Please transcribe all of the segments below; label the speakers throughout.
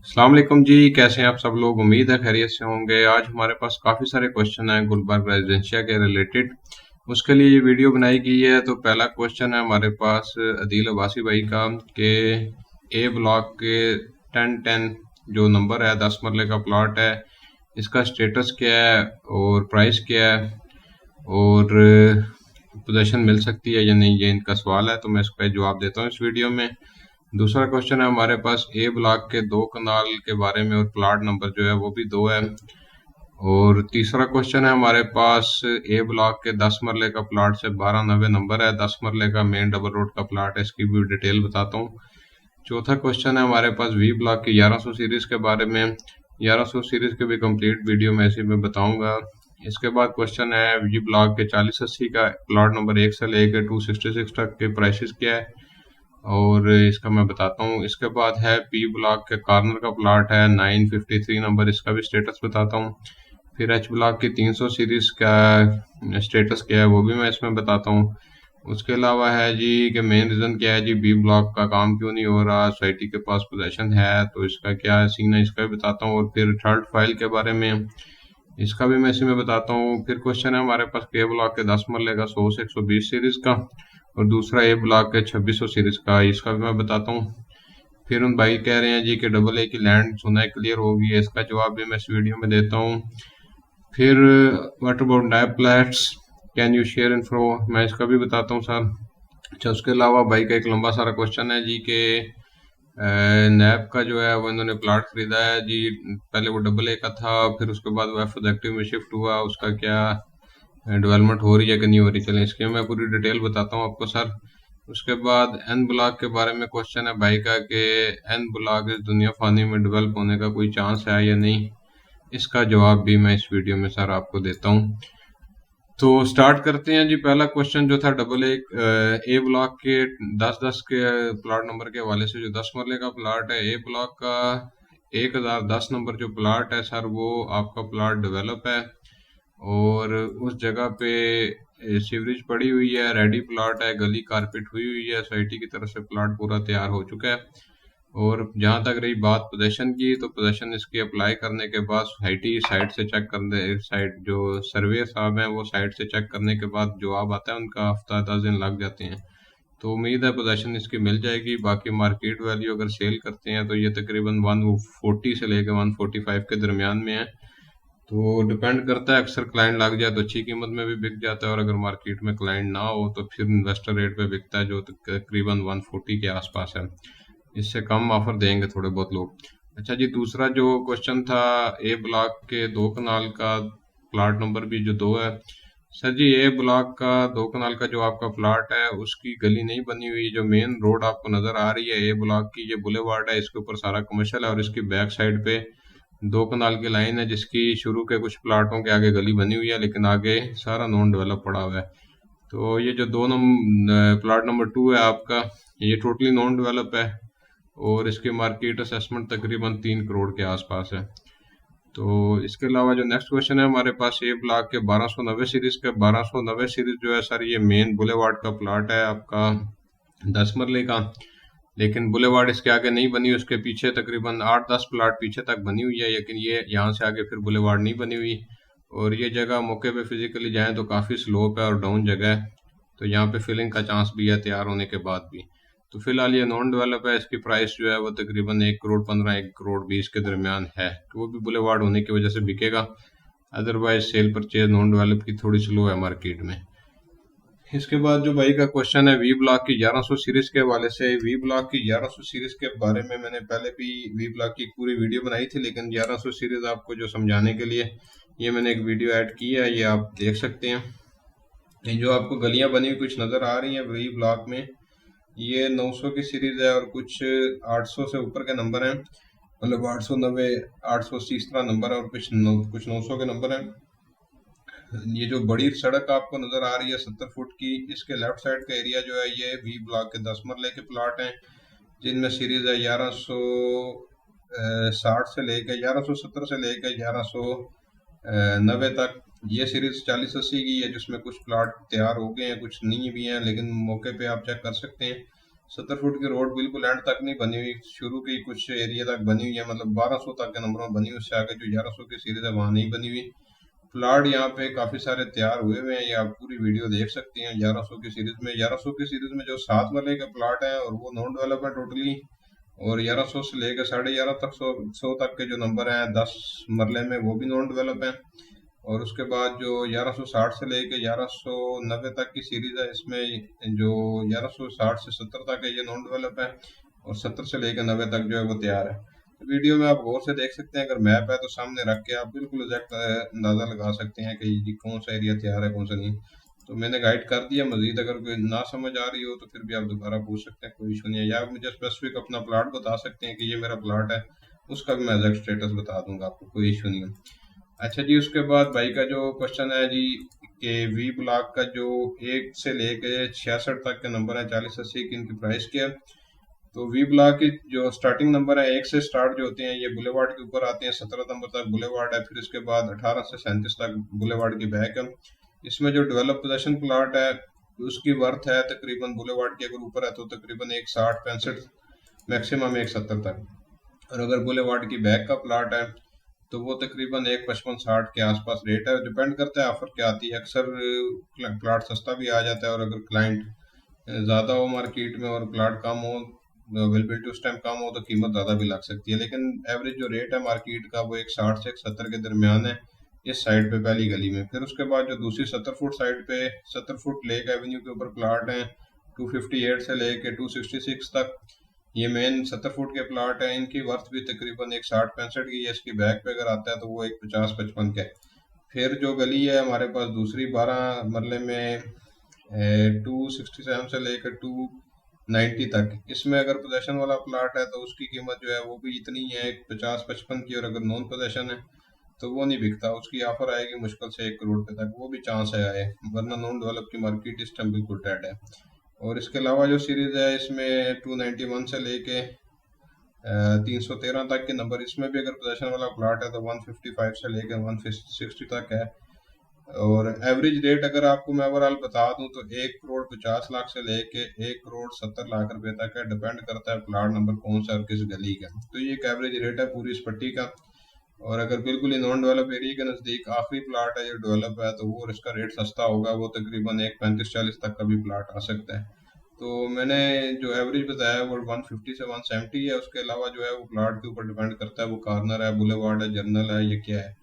Speaker 1: अस्सलाम वालेकुम जी। कैसे हैं आप सब लोग? उम्मीद है खैरियत से होंगे। आज हमारे पास काफ़ी सारे क्वेश्चन हैं गुलबर्ग रेजिडेंशिया के रिलेटेड। उसके लिए ये वीडियो बनाई गई है। तो पहला क्वेश्चन है हमारे पास अदील अब्बासी भाई का कि ए ब्लॉक के 1010 जो नंबर है 10 मरले का प्लॉट है, इसका स्टेटस क्या है और प्राइस क्या है और पोजीशन मिल सकती है या नहीं, ये इनका सवाल है। तो मैं इसका जवाब देता हूँ इस वीडियो में। दूसरा क्वेश्चन है हमारे पास ए ब्लॉक के 2 कनाल के बारे में और प्लाट नंबर जो है वो भी 2 है। और तीसरा क्वेश्चन है हमारे पास ए ब्लॉक के 10 मरले का प्लाट से 1290 नंबर है, 10 मरले का मेन डबल रोड का प्लाट है, इसकी भी डिटेल बताता हूँ। चौथा क्वेश्चन है हमारे पास वी ब्लॉक की 1100 सीरीज के बारे में। 1100 सीरीज के भी कंप्लीट वीडियो में इसी में बताऊंगा। इसके बाद क्वेश्चन है वी ब्लॉक के 4080 का प्लॉट नंबर 1 से लेकर 266 तक के प्राइसेस क्या है और इसका मैं बताता हूँ। इसके बाद है पी ब्लॉक के कॉर्नर का प्लाट है 953 नंबर, इसका भी स्टेटस बताता हूँ। फिर एच ब्लॉक की 300 सीरीज का स्टेटस क्या है वो भी मैं इसमें बताता हूँ। उसके अलावा है जी कि मेन रीज़न क्या है जी बी ब्लॉक का काम क्यों नहीं हो रहा, सोसाइटी के पास पोजीशन है तो इसका क्या सीन है, इसका भी बताता हूँ। और फिर थर्ड फाइल के बारे में, इसका भी मैं इसी में बताता हूँ। फिर क्वेश्चन है हमारे पास के ब्लॉक के 10 मरले का 100 से 120 सीरीज का और दूसरा ए ब्लॉक के 2600 सीरीज का, इसका भी मैं बताता हूँ। फिर उन भाई कह रहे हैं जी कि डबल ए की लैंड सुना है क्लियर होगी, इसका जवाब भी मैं इस वीडियो में देता हूँ। फिर what about nap plants, can you share info, मैं इसका भी बताता हूँ सर। अच्छा, उसके अलावा भाई का एक लंबा सारा क्वेश्चन है जी के नैप का जो है वो इन्होंने प्लाट खरीदा है जी, पहले वो डबल ए का था, फिर उसके बाद वो एक्टिव में शिफ्ट हुआ, उसका क्या डेवलपमेंट हो रही है कि नहीं हो रही, चलें इसकी मैं पूरी डिटेल बताता हूँ आपको सर। उसके बाद एन ब्लॉक के बारे में क्वेश्चन है भाई का कि एन ब्लॉक इस दुनिया फानी में डेवलप होने का कोई चांस है या नहीं, इसका जवाब भी मैं इस वीडियो में सर आपको देता हूँ। तो स्टार्ट करते हैं जी। पहला क्वेश्चन जो था डबल ए ब्लॉक के 10-10 के प्लाट नंबर के हवाले से, जो 10 मरले का प्लाट है ए ब्लॉक का 1010 नंबर जो प्लाट है सर, वो आपका प्लाट डेवलप है और उस जगह पे सीवरेज पड़ी हुई है, रेडी प्लाट है, गली कारपेट हुई हुई है, सोसाइटी की तरफ से प्लाट पूरा तैयार हो चुका है। और जहाँ तक रही बात पोजेशन की, तो पोजेशन इसकी अप्लाई करने के बाद सोसाइटी साइट से चेक करने, साइट जो सर्वे साहब हैं वो साइट से चेक करने के बाद जवाब आता है उनका, हफ्ता 10 दिन लग जाते हैं। तो उम्मीद है पोजेशन इसकी मिल जाएगी। बाकी मार्केट वैल्यू अगर सेल करते हैं तो ये तकरीबन 140 से लेकर 145 के दरमियान में है। तो डिपेंड करता है, अक्सर क्लाइंट लग जाए तो अच्छी कीमत में भी बिक जाता है और अगर मार्केट में क्लाइंट ना हो तो फिर इन्वेस्टर रेट पे बिकता है जो तकरीबन 140 के आसपास है। इससे कम ऑफर देंगे थोड़े बहुत लोग। अच्छा जी, दूसरा जो क्वेश्चन था ए ब्लॉक के 2 कनाल का प्लाट नंबर भी जो 2 है सर जी, ए ब्लॉक का 2 कनाल का जो आपका प्लाट है उसकी गली नहीं बनी हुई। जो मेन रोड आपको नजर आ रही है ए ब्लॉक की, ये बुलेवार्ड है, इसके ऊपर सारा कमर्शियल है और इसकी बैक साइड पे 2 कनाल की लाइन है जिसकी शुरू के कुछ प्लाटों के आगे गली बनी हुई है, लेकिन आगे सारा नॉन डेवलप पड़ा हुआ है। तो ये जो प्लाट नंबर 2 है आपका, ये टोटली नॉन डेवलप है और इसकी मार्केट असेसमेंट तकरीबन 3 करोड़ के आसपास है। तो इसके अलावा जो नेक्स्ट क्वेश्चन है हमारे पास ए ब्लॉक के 1290 सीरीज का, 1290 सीरीज जो है सर, ये मेन बुलेवार्ड का प्लाट है आपका 10 मरले का, लेकिन बुलेवार्ड इसके आगे नहीं बनी, उसके पीछे तकरीबन 8-10 प्लाट पीछे तक बनी हुई है, लेकिन ये यहाँ से आगे फिर बुलेवार्ड नहीं बनी हुई। और ये जगह मौके पे फिजिकली जाएं तो काफ़ी स्लोप है और डाउन जगह है, तो यहाँ पे फिलिंग का चांस भी है तैयार होने के बाद भी। तो फिलहाल ये नॉन डेवलप है, इसकी प्राइस जो है वो तकरीबन 1 करोड़ 15 1 करोड़ 20 के दरमियान है, तो वो भी बुलेवार्ड होने की वजह से बिकेगा। Otherwise cell purchase non develop की थोड़ी स्लो है मार्केट में। इसके बाद जो भाई का क्वेश्चन है वी ब्लॉक की 1100 सीरीज के हवाले से, वी ब्लॉक की 1100 सीरीज के बारे में मैंने पहले भी वी ब्लॉक की पूरी वीडियो बनाई थी, लेकिन 1100 सीरीज आपको जो समझाने के लिए ये मैंने एक वीडियो ऐड की है, ये आप देख सकते हैं। ये जो आपको गलियां बनी हुई कुछ नज़र आ रही हैं वी ब्लॉक में, ये 900 की सीरीज है और कुछ 800 से ऊपर के नंबर हैं, मतलब 890 880 इस तरह नंबर है और कुछ 900 के नंबर हैं। ये जो बड़ी सड़क आपको नजर आ रही है 70 फुट की, इसके लेफ्ट साइड का एरिया जो है ये वी ब्लॉक के 10 मरले के प्लाट हैं, जिनमें सीरीज है 1160 से लेकर 1170 से लेकर 1190 तक। ये सीरीज 4080 की है जिसमें कुछ प्लाट तैयार हो गए हैं, कुछ नहीं भी हैं, लेकिन मौके पे आप चेक कर सकते हैं। 70 फुट की रोड बिल्कुल एंड तक नहीं बनी हुई, शुरू की कुछ एरिया तक बनी हुई है, मतलब 1200 तक के नंबर में बनी हुई, उससे आगे जो 1100 की सीरीज है वहाँ नहीं बनी हुई। प्लाट यहाँ पे काफी सारे तैयार हुए हुए हैं, ये आप पूरी वीडियो देख सकते हैं। 1100 की सीरीज में, 1100 की सीरीज में जो 7 वाले का प्लाट है और वो नॉन डेवलप है टोटली, और 1100 से लेकर 11.5 तक 100 तक के जो नंबर हैं 10 मरले में, वो भी नॉन डेवलप है। और उसके बाद जो 1160 से लेके 1190 तक की सीरीज है, इसमें जो 1160 से 70 तक है ये नॉन डेवलप है, और 70 से लेकर 90 तक जो है वो तैयार है। तो वीडियो में आप गौर से देख सकते हैं, अगर मैप है तो सामने रख के आप बिल्कुल एग्जैक्ट अंदाजा लगा सकते हैं कि ये कौन सा एरिया तैयार है कौन सा नहीं। तो मैंने गाइड कर दिया, मजीद अगर कोई ना समझ आ रही हो तो फिर भी आप दोबारा पूछ सकते हैं, कोई इशू नहीं है। या आप मुझे स्पेसिफिक अपना प्लाट बता सकते हैं कि ये मेरा प्लाट है, उसका भी मैं एग्जैक्ट स्टेटस बता दूंगा आपको, कोई इशू नहीं है। अच्छा जी, उसके बाद भाई का जो क्वेश्चन है जी कि वी ब्लॉक का जो 1 से लेके 66 तक के नंबर है 40-80 की, इनकी प्राइस क्या है। तो वी ब्लॉक की जो स्टार्टिंग नंबर है 1 से स्टार्ट जो होते हैं ये बुलेवार्ड के ऊपर आते हैं, 17 नंबर तक बुलेवार्ड है, फिर इसके बाद 18 से 37 तक बुलेवार्ड की बैक है। इसमें जो डेवलप पोजेशन प्लाट है उसकी वर्थ है तकरीबन, बुलेवार्ड के अगर ऊपर है तो तकरीबन 160-65 मैक्सिमम 170 तक, और अगर बुलेवार्ड की बैक का प्लाट है तो वो तकरीबन 155-60 के आसपास रेट है। डिपेंड करता है ऑफर क्या आती है, अक्सर प्लाट सस्ता भी आ जाता है, और अगर क्लाइंट ज़्यादा हो मार्केट में और प्लाट कम हो, अवेलेबिलिटी उस टाइम कम हो, तो कीमत ज़्यादा भी लग सकती है। लेकिन एवरेज जो रेट है मार्केट का वो 160 से 170 के दरमियान है इस साइड पे पहली गली में। फिर उसके बाद जो दूसरी 70 फुट साइड पे 70 फुट लेक एवेन्यू के ऊपर प्लाट हैं 258 से लेके 266 तक, ये मेन 70 फुट के प्लाट है। इनकी वर्थ भी तकरीबन 160-65 की है, इसकी बैक पे अगर आता है तो वो 150-55 का है। फिर जो गली है हमारे पास दूसरी 12 मरले में 267 से लेकर 290 तक, इसमें अगर पोजेशन वाला प्लाट है तो उसकी कीमत जो है वो भी इतनी है 50-55 की, और अगर नॉन पोजेशन है तो वो नहीं बिकता, उसकी ऑफर आएगी मुश्किल से 1 करोड़ पे तक, वो भी चांस है आए, वरना नॉन डेवलप की मार्केट इस टाइम बिल्कुल डेड है। और इसके अलावा जो सीरीज है इसमें 291 से लेके 313 तक के नंबर, इसमें भी अगर पोजेशन वाला प्लाट है तो 155 से लेकर 160 तक है। और एवरेज रेट अगर आपको मैं ओवरऑल बता दूं तो 1,50,00,000 से लेके 1,70,00,000 रुपए तक है, डिपेंड करता है प्लाट नंबर कौन सा और किस गली का। तो ये एक एवरेज रेट है पूरी इस पट्टी का। और अगर बिल्कुल ही नॉन डेवलप एरिया के नज़दीक आखिरी प्लाट है जो डेवलप है तो वो इसका रेट सस्ता होगा, वो तकरीबन 1,35,40 तक का भी प्लाट आ सकता है। तो मैंने जो एवरेज बताया वो 150 से 170 है। उसके अलावा जो है वो प्लाट के ऊपर डिपेंड करता है, वो कॉर्नर है, बुलेवार्ड है, जर्नल है, ये क्या है।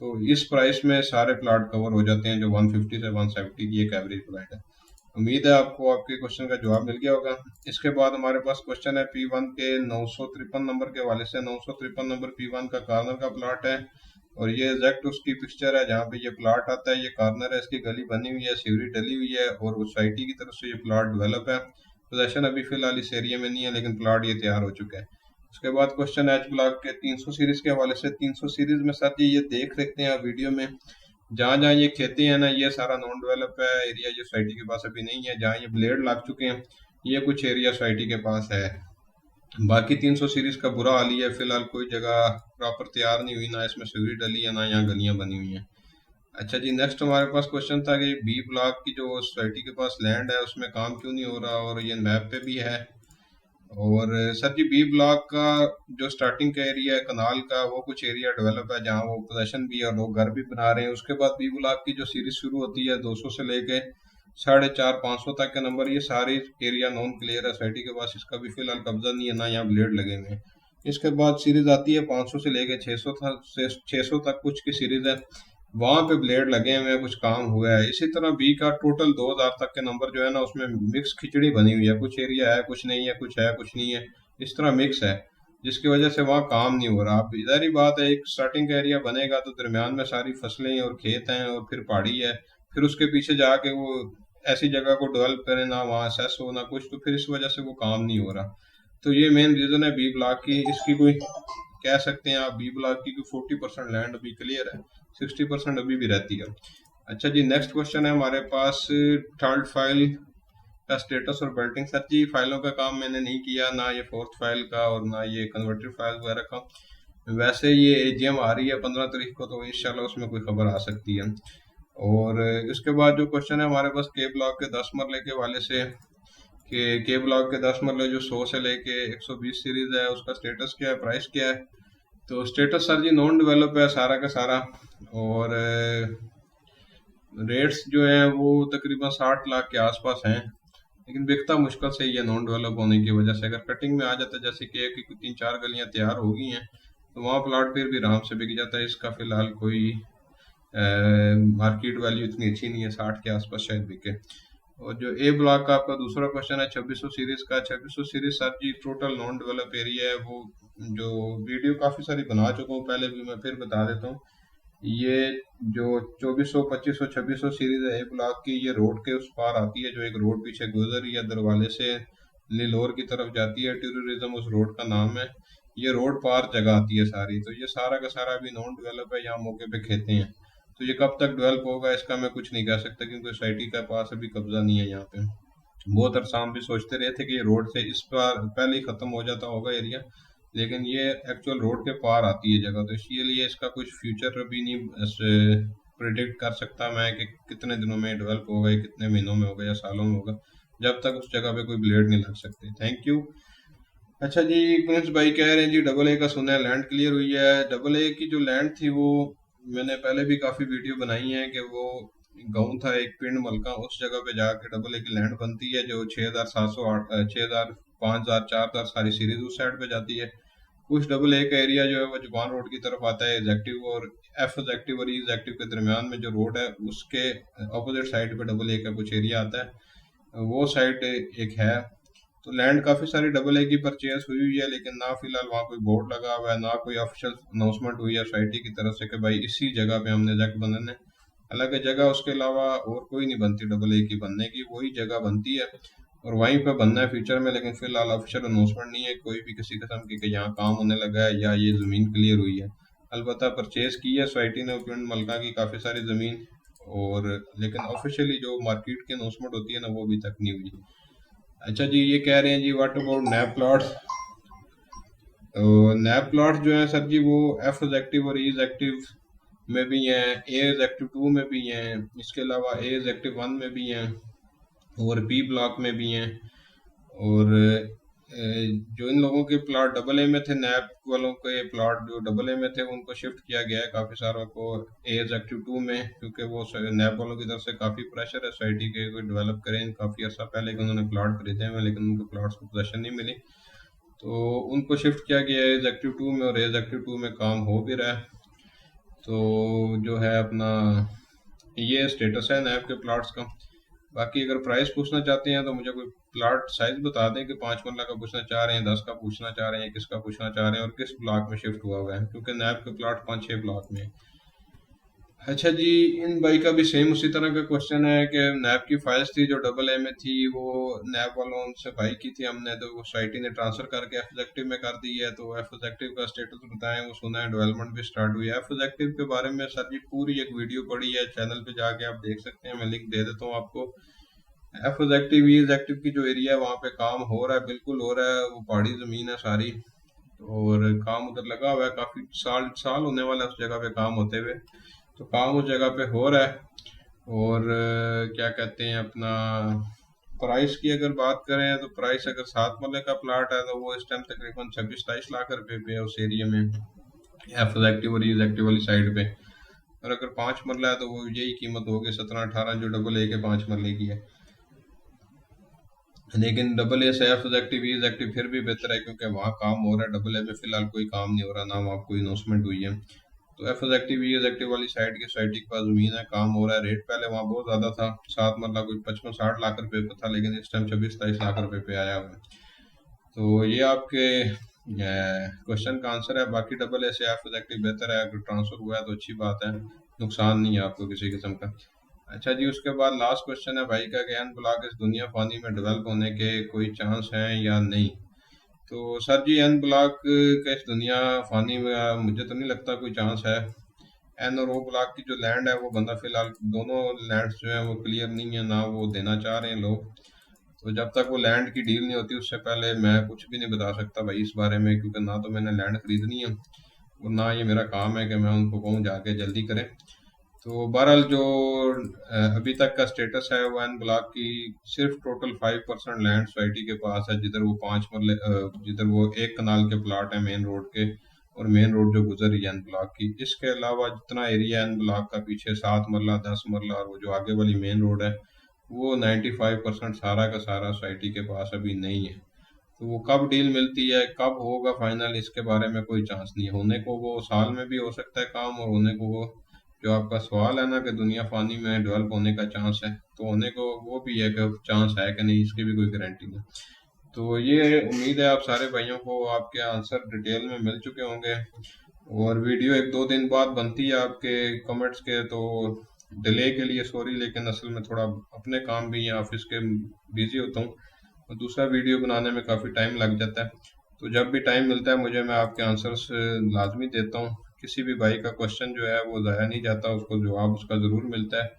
Speaker 1: तो इस प्राइस में सारे प्लाट कवर हो जाते हैं जो 150 से 170 की एक एवरेज प्लाट है। उम्मीद है आपको आपके क्वेश्चन का जवाब मिल गया होगा। इसके बाद हमारे पास क्वेश्चन है P1 के 953 नंबर के हवाले से। 953 नंबर P1 का कॉर्नर का प्लाट है, और ये एग्जैक्ट उसकी पिक्चर है जहाँ पे ये प्लाट आता है। ये कॉर्नर है, इसकी गली बनी हुई है, सीवरी डली हुई है, और उस सोसाइटी की तरफ से ये प्लाट डेवलप है। पोजेशन अभी फिलहाल इस एरिया में नहीं है, लेकिन प्लाट ये तैयार हो चुका है। उसके बाद क्वेश्चन एच ब्लॉक के 300 सीरीज के हवाले से। 300 सीरीज में सर जी ये देख सकते हैं आप वीडियो में, जहाँ जहाँ ये खेती है ना, ये सारा नॉन डेवलप है एरिया, ये सोसाइटी के पास अभी नहीं है। जहाँ ये ब्लेड लग चुके हैं ये कुछ एरिया सोसाइटी के पास है। बाकी 300 सीरीज का बुरा हाल ही है, फिलहाल कोई जगह प्रॉपर तैयार नहीं हुई, ना इसमें सीवरी डली है, ना यहाँ गलियां बनी हुई हैं। अच्छा जी, नेक्स्ट हमारे पास क्वेश्चन था कि बी ब्लॉक की जो सोसाइटी के पास लैंड है उसमें काम क्यों नहीं हो रहा, और ये मैप पे भी है। और सर जी बी ब्लॉक का जो स्टार्टिंग का एरिया है कनाल का, वो कुछ एरिया डेवलप है जहाँ वो पोजेशन भी है और लोग घर भी बना रहे हैं। उसके बाद बी ब्लॉक की जो सीरीज शुरू होती है 200 से लेके 450-500 तक के नंबर, ये सारे एरिया नॉन क्लियर है सोसाइटी के पास, इसका भी फिलहाल कब्जा नहीं है, ना यहाँ ब्लेड लगे हुए हैं। इसके बाद सीरीज आती है 500 से लेके 600 तक कुछ की सीरीज है, वहां पे ब्लेड लगे हुए हैं, कुछ काम हुआ है। इसी तरह बी का टोटल 2000 तक के नंबर जो है ना उसमें मिक्स खिचड़ी बनी हुई है, कुछ एरिया है कुछ नहीं है, कुछ है कुछ नहीं है, इस तरह मिक्स है, जिसकी वजह से वहाँ काम नहीं हो रहा। अब इधर ही बात है, एक स्टार्टिंग का एरिया बनेगा तो दरमियान में सारी फसलें और खेत हैं और फिर पहाड़ी है, फिर उसके पीछे जाके वो ऐसी जगह को डेवलप करें ना वहाँ सेस हो ना कुछ, तो फिर इस वजह से वो काम नहीं हो रहा। तो ये मेन रीजन है बी ब्लॉक की। इसकी कोई कह सकते हैं आप बी ब्लॉक की 40% लैंड अभी क्लियर है, 60% अभी भी रहती है। अच्छा जी, नेक्स्ट क्वेश्चन है हमारे पास थर्ड फाइल का स्टेटस और बेल्टिंग। सर जी फाइलों का काम मैंने नहीं किया, ना ये फोर्थ फाइल का और ना ये कन्वर्टेड फाइल वगैरह का। वैसे ये एजीएम आ रही है 15 तारीख को, तो इंशाल्लाह उसमें कोई खबर आ सकती है। और इसके बाद जो क्वेश्चन है हमारे पास के ब्लॉक के 10 मरले के वाले से, कि के ब्लॉक के 10 मरले जो 100 से लेके 120 सीरीज है उसका स्टेटस क्या है, प्राइस क्या है। तो स्टेटस सर जी नॉन डेवलप है सारा का सारा, और रेट्स जो हैं वो तकरीबन 60 लाख के आसपास हैं, लेकिन बिकता मुश्किल से ही है नॉन डेवलप होने की वजह से। अगर कटिंग में आ जाता है जैसे कि 3-4 गलियां तैयार हो गई हैं तो वहाँ प्लाट फिर भी आराम से बिक जाता है। इसका फिलहाल कोई मार्केट वैल्यू इतनी अच्छी नहीं है, 60 के आसपास शायद बिके। और जो ए ब्लॉक का आपका दूसरा क्वेश्चन है 2600 सीरीज का, 2600 सीरीज सर जी टोटल नॉन डेवलप एरिया है। वो जो वीडियो काफ़ी सारी बना चुका हूँ पहले भी, मैं फिर बता देता हूँ। ये जो 2400, 2500, 2600 सीरीज है ए ब्लॉक की, ये रोड के उस पार आती है, जो एक रोड पीछे गुजर रही है दरवाले से लिलोर की तरफ जाती है, टूरिज्म उस रोड का नाम है। ये रोड पार जगह आती है सारी, तो ये सारा का सारा अभी नॉन डेवलप है, यहाँ मौके पे खेते हैं। तो ये कब तक डेवलप होगा इसका मैं कुछ नहीं कह सकता, क्योंकि सोसाइटी का पास अभी कब्जा नहीं है यहाँ पे। बहुत अरसा हम भी सोचते रहे थे कि ये रोड से इस पार पहले ही खत्म हो जाता होगा एरिया, लेकिन ये एक्चुअल रोड के पार आती है जगह, तो इसीलिए इसका कुछ फ्यूचर भी नहीं प्रिडिक्ट कर सकता मैं कि कितने दिनों में डेवलप होगा, या कितने महीनों में होगा या सालों में होगा, जब तक उस जगह पे कोई ब्लेड नहीं लग सकते। Thank you. अच्छा जी, प्रिंस भाई कह रहे हैं जी डबल ए का सुना है लैंड क्लियर हुई है। डबल ए की जो लैंड थी वो मैंने पहले भी काफ़ी वीडियो बनाई है कि वो गाँव था एक पिंड मलका, उस जगह पे जाके डबल ए की लैंड बनती है, जो 6708, 6000, 5000, 4000 सारी सीरीज उस साइड पे जाती है। कुछ डबल ए का एरिया जो है वो जुबान रोड की तरफ आता है, एग्जेक्टिव और एफ एग्जेक्टिव और ई एग्जेक्टिव के दरमियान में जो रोड है उसके अपोजिट साइड पे डबल ए का कुछ एरिया आता है, वो साइड एक है। तो लैंड काफ़ी सारी डबल ए की परचेज हुई है, लेकिन ना फिलहाल वहाँ कोई बोर्ड लगा हुआ है, ना कोई ऑफिशियल अनाउंसमेंट हुई है सोसाइटी की तरफ से कि भाई इसी जगह पे हमने जग बनाना है। हालांकि जगह उसके अलावा और कोई नहीं बनती डबल ए की बनने की, वही जगह बनती है और वहीं पे बनना है फ्यूचर में, लेकिन फिलहाल ऑफिशियल अनाउंसमेंट नहीं है कोई भी किसी किस्म की कि यहाँ काम होने लगा है या ये ज़मीन क्लियर हुई है। अलबत्ता परचेज की है सोसाइटी ने पिंड मलका की काफ़ी सारी ज़मीन, और लेकिन ऑफिशियली जो मार्केट की अनाउंसमेंट होती है ना वो अभी तक नहीं हुई। अच्छा जी, ये कह रहे हैं जी व्हाट अबाउट नैप प्लॉट्स। तो नैप प्लॉट्स जो है सर जी वो एफ एग्जेक्टिव और ई एग्जेक्टिव में भी हैं, ए एग्जेक्टिव 2 में भी हैं, इसके अलावा ए एग्जेक्टिव 1 में भी हैं और बी ब्लॉक में भी हैं। और जो इन लोगों के प्लॉट डबल ए में थे, नैप वालों के प्लॉट जो डबल ए में थे उनको शिफ्ट किया गया है काफ़ी सारों को ए एग्जेक्टिव 2 में, क्योंकि वो नैप वालों की तरफ से काफ़ी प्रेशर है सोसाइटी के कोई डेवलप करें। काफ़ी अर्सा पहले कि उन्होंने प्लॉट खरीदे हुए लेकिन उनको प्लॉट्स को पोजीशन नहीं मिली, तो उनको शिफ्ट किया गया है एग्जेक्टिव 2 में, और एग्जेक्टिव 2 में काम हो भी रहा है। तो जो है अपना ये स्टेटस है नैप के प्लॉट्स का। बाकी अगर प्राइस पूछना चाहते हैं तो मुझे कोई प्लॉट साइज बता दें कि 5 मरला का पूछना चाह रहे हैं, 10 का पूछना चाह रहे हैं, किसका पूछना चाह रहे हैं और किस ब्लॉक में शिफ्ट हुआ हुआ है, क्योंकि नैप के प्लॉट 5-6 ब्लॉक में। अच्छा जी, इन भाई का भी सेम उसी तरह का क्वेश्चन है कि नैप की फाइल्स थी जो डबल ए में थी, वो नैप वालों से बाई की थी हमने, तो वो सोसाइटी ने ट्रांसफर करके एफ एग्जेक्टिव में कर दी है। तो एफ एग्जेक्टिव का स्टेटस बताएं, वो सुना है डेवलपमेंट भी स्टार्ट हुई है। एफ एग्जेक्टिव के बारे में सर जी पूरी एक वीडियो पड़ी है, चैनल पे जाके आप देख सकते हैं, मैं लिंक दे देता हूँ आपको। एफ एग्जेक्टिव ई एग्जेक्टिव की जो एरिया है वहाँ पे काम हो रहा है, बिल्कुल हो रहा है, वो पहाड़ी ज़मीन है सारी, और काम उधर लगा हुआ है, काफ़ी साल होने वाला है उस जगह पे काम होते हुए, तो काम उस जगह पे हो रहा है। और क्या कहते हैं अपना प्राइस की अगर बात करें तो प्राइस अगर 7 मरले का प्लाट है तो वो इस टाइम तकरीबन 26-27 लाख रुपए पे है उस एरिया में, एफ एग्जेक्टिव और ई एग्जेक्टिव वाली साइड पे। और अगर 5 मरला है तो वो यही कीमत होगी 17-18 जो डबल ए के 5 मरले की है। लेकिन डबल ए से एफ एग्जेक्टिव ई एग्जेक्टिव फिर भी बेहतर है, क्योंकि वहाँ काम हो रहा है, डबल ए में फिलहाल कोई काम नहीं हो रहा, ना वहाँ कोई अनाउंसमेंट हुई है। तो एफ एग्जेक्टिव ई एग्जेक्टिव वाली साइड की सोसाइटी के पास ज़मीन है, काम हो रहा है। रेट पहले वहाँ बहुत ज़्यादा था, 7 मरला कोई 55-60 लाख रुपए पे था, लेकिन इस टाइम 26-27 लाख रुपए पे आया हुआ है। तो ये आपके क्वेश्चन का आंसर है। बाकी डबल ए से एफ एग्जेक्टिव बेहतर है, अगर ट्रांसफ़र हुआ है तो अच्छी बात है, नुकसान नहीं है आपको किसी किस्म का। अच्छा जी, उसके बाद लास्ट क्वेश्चन है भाई का कि एन ब्लॉक इस दुनिया फानी में डेवलप होने के कोई चांस हैं या नहीं। तो सर जी एन ब्लॉक का इस दुनिया फानी में मुझे तो नहीं लगता कोई चांस है। एन और ओ ब्लॉक की जो लैंड है वो बंदा फिलहाल दोनों लैंड्स जो है वो क्लियर नहीं है, ना वो देना चाह रहे हैं लोग। तो जब तक वो लैंड की डील नहीं होती उससे पहले मैं कुछ भी नहीं बता सकता भाई इस बारे में, क्योंकि ना तो मैंने लैंड खरीदनी है और ना ये मेरा काम है कि मैं उनको कहूँ जाके जल्दी करें। तो बहरहाल जो अभी तक का स्टेटस है वो एन ब्लॉक की सिर्फ टोटल 5% लैंड सोसाइटी के पास है, जिधर वो 5 मरले जिधर वो एक कनाल के प्लाट है मेन रोड के, और मेन रोड जो गुजर रही है एन ब्लॉक की। इसके अलावा जितना एरिया एन ब्लॉक का पीछे 7 मरला 10 मरला और वो जो आगे वाली मेन रोड है, वो 95% सारा का सारा सोसाइटी के पास अभी नहीं है। तो वो कब डील मिलती है, कब होगा फाइनल, इसके बारे में कोई चांस नहीं है। होने को वो साल में भी हो सकता है काम, और होने को वो जो आपका सवाल है ना कि दुनिया फानी में डेवलप होने का चांस है, तो होने को वो भी है कि चांस है कि नहीं, इसकी भी कोई गारंटी नहीं। तो ये उम्मीद है आप सारे भाइयों को आपके आंसर डिटेल में मिल चुके होंगे। और वीडियो 1-2 दिन बाद बनती है आपके कमेंट्स के, तो डिले के लिए सॉरी, लेकिन असल में थोड़ा अपने काम भी या ऑफिस के बिजी होता हूँ, और दूसरा वीडियो बनाने में काफ़ी टाइम लग जाता है। तो जब भी टाइम मिलता है मुझे, मैं आपके आंसर्स लाजमी देता हूँ। किसी भी भाई का क्वेश्चन जो है वो ज़ाया नहीं जाता, उसको जवाब उसका ज़रूर मिलता है।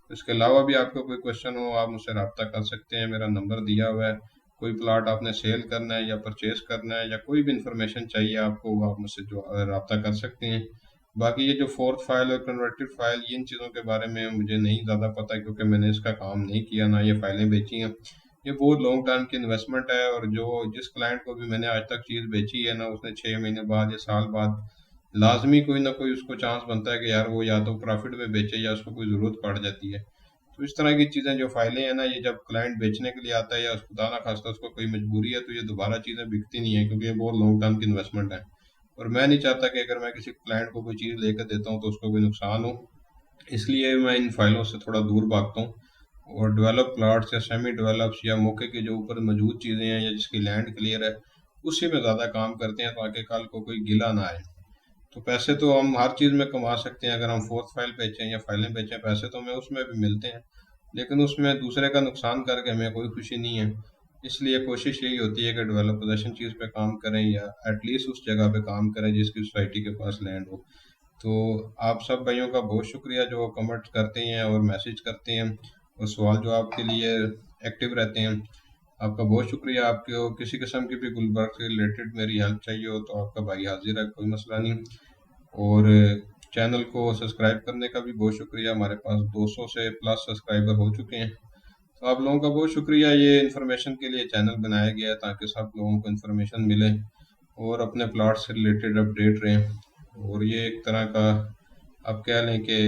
Speaker 1: इसके अलावा भी आपको कोई क्वेश्चन हो, आप मुझसे रब्ता कर सकते हैं, मेरा नंबर दिया हुआ है। कोई प्लाट आपने सेल करना है या परचेज करना है या कोई भी इंफॉर्मेशन चाहिए आपको, वो आप मुझसे जो रब्ता कर सकते हैं। बाकी ये जो फोर्थ फाइल और कन्वर्टेड फाइल, इन चीज़ों के बारे में मुझे नहीं ज़्यादा पता, क्योंकि मैंने इसका काम नहीं किया, ना ये फाइलें बेची हैं। ये बहुत लॉन्ग टर्म की इन्वेस्टमेंट है, और जो जिस क्लाइंट को भी मैंने आज तक चीज़ बेची है ना, उसने 6 महीने बाद या साल बाद लाजमी कोई ना कोई उसको चांस बनता है कि यार वो या तो प्रॉफिट में बेचे या उसको कोई ज़रूरत पड़ जाती है। तो इस तरह की चीज़ें जो फाइलें हैं ना, ये जब क्लाइंट बेचने के लिए आता है या खुदा ना खास्ता उसको कोई मजबूरी है, तो ये दोबारा चीज़ें बिकती नहीं है, क्योंकि ये बहुत लॉन्ग टर्म की इन्वेस्टमेंट है। और मैं नहीं चाहता कि अगर मैं किसी क्लाइंट को कोई चीज़ लेकर देता हूँ तो उसको कोई नुकसान हो, इसलिए मैं इन फाइलों से थोड़ा दूर भागता हूँ। और डेवलप प्लाट्स या सेमी डेवलप्स या मौके के जो ऊपर मौजूद चीज़ें हैं या जिसकी लैंड क्लियर है, उसी में ज़्यादा काम करते हैं, ताकि कल को कोई गिला ना आए। तो पैसे तो हम हर चीज़ में कमा सकते हैं, अगर हम फोर्थ फाइल बेचें या फाइलें बेचें, पैसे तो हमें उसमें भी मिलते हैं, लेकिन उसमें दूसरे का नुकसान करके हमें कोई खुशी नहीं है। इसलिए कोशिश यही होती है कि डेवलप पोजेशन चीज़ पे काम करें, या एटलीस्ट उस जगह पे काम करें जिसकी सोसाइटी के पास लैंड हो। तो आप सब भाइयों का बहुत शुक्रिया जो कमेंट करते हैं और मैसेज करते हैं और सवाल जवाब के लिए एक्टिव रहते हैं। आपका बहुत शुक्रिया। आपको किसी किस्म की भी गुलबर्ग से रिलेटेड मेरी हेल्प चाहिए हो तो आपका भाई हाजिर है, कोई मसला नहीं। और चैनल को सब्सक्राइब करने का भी बहुत शुक्रिया, हमारे पास 200 से प्लस सब्सक्राइबर हो चुके हैं। तो आप लोगों का बहुत शुक्रिया। ये इन्फॉर्मेशन के लिए चैनल बनाया गया है ताकि सब लोगों को इन्फॉर्मेशन मिले और अपने प्लाट से रिलेटेड अपडेट रहें। और ये एक तरह का आप कह लें कि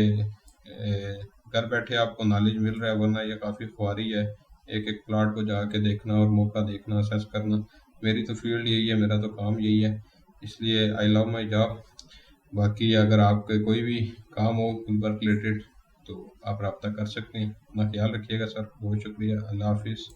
Speaker 1: घर बैठे आपको नॉलेज मिल रहा है, वरना ये काफ़ी ख्वारी है एक एक प्लाट को जाके देखना और मौका देखना, असेस करना। मेरी तो फील्ड यही है, मेरा तो काम यही है, इसलिए आई लव माई जॉब। बाकी अगर आपके कोई भी काम हो गुलबर्ग रिलेटेड तो आप रब्ता कर सकते हैं। अपना ख्याल रखिएगा सर, बहुत शुक्रिया। अल्लाह हाफिज़।